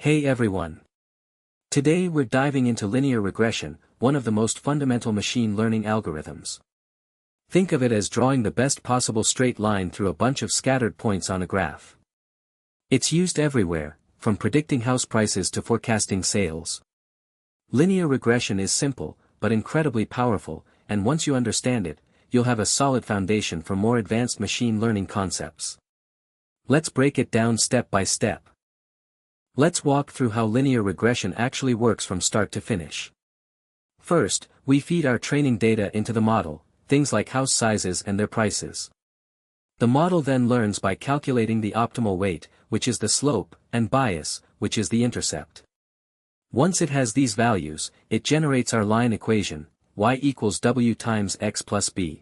Hey everyone! Today we're diving into linear regression, one of the most fundamental machine learning algorithms. Think of it as drawing the best possible straight line through a bunch of scattered points on a graph. It's used everywhere, from predicting house prices to forecasting sales. Linear regression is simple, but incredibly powerful, and once you understand it, you'll have a solid foundation for more advanced machine learning concepts. Let's break it down step by step. Let's walk through how linear regression actually works from start to finish. First, we feed our training data into the model, things like house sizes and their prices. The model then learns by calculating the optimal weight, which is the slope, and bias, which is the intercept. Once it has these values, it generates our line equation, y equals w times x plus b.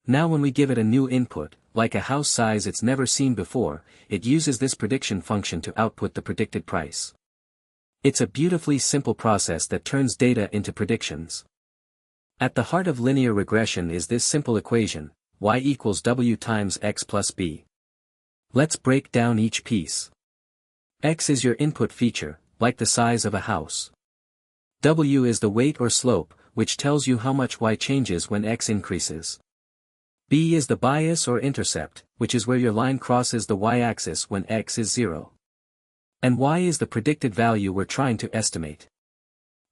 Now when we give it a new input, like a house size it's never seen before, it uses this prediction function to output the predicted price. It's a beautifully simple process that turns data into predictions. At the heart of linear regression is this simple equation, y equals w times x plus b. Let's break down each piece. X is your input feature, like the size of a house. W is the weight or slope, which tells you how much y changes when x increases. B is the bias or intercept, which is where your line crosses the y-axis when x is 0. And y is the predicted value we're trying to estimate.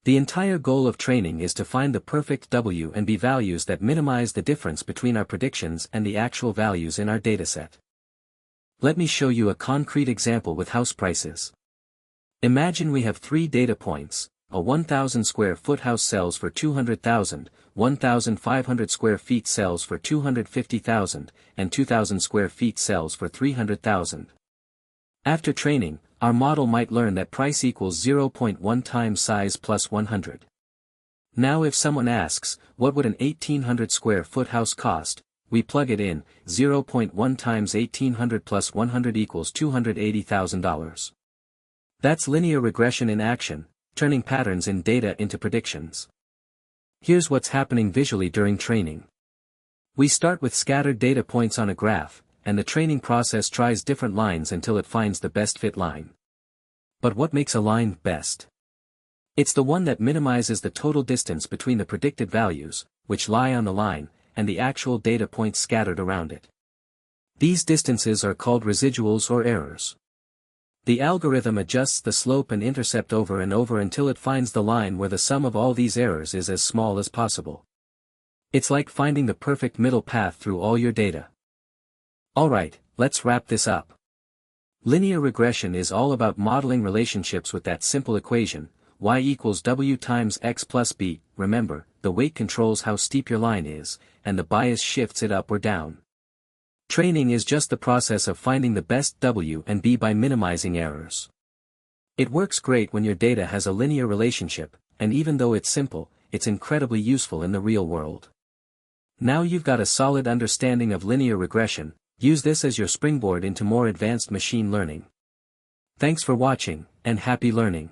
The entire goal of training is to find the perfect w and b values that minimize the difference between our predictions and the actual values in our dataset. Let me show you a concrete example with house prices. Imagine we have three data points. A 1,000 square foot house sells for $200,000, 1,500 square feet sells for $250,000, and 2,000 square feet sells for $300,000. After training, our model might learn that price equals 0.1 times size plus 100. Now if someone asks, what would an 1,800 square foot house cost, we plug it in, 0.1 times 1,800 plus 100 equals $280,000. That's linear regression in action, turning patterns in data into predictions. Here's what's happening visually during training. We start with scattered data points on a graph, and the training process tries different lines until it finds the best fit line. But what makes a line best? It's the one that minimizes the total distance between the predicted values, which lie on the line, and the actual data points scattered around it. These distances are called residuals or errors. The algorithm adjusts the slope and intercept over and over until it finds the line where the sum of all these errors is as small as possible. It's like finding the perfect middle path through all your data. Alright, let's wrap this up. Linear regression is all about modeling relationships with that simple equation, y equals w times x plus b. Remember, the weight controls how steep your line is, and the bias shifts it up or down. Training is just the process of finding the best w and b by minimizing errors. It works great when your data has a linear relationship, and even though it's simple, it's incredibly useful in the real world. Now you've got a solid understanding of linear regression, use this as your springboard into more advanced machine learning. Thanks for watching, and happy learning.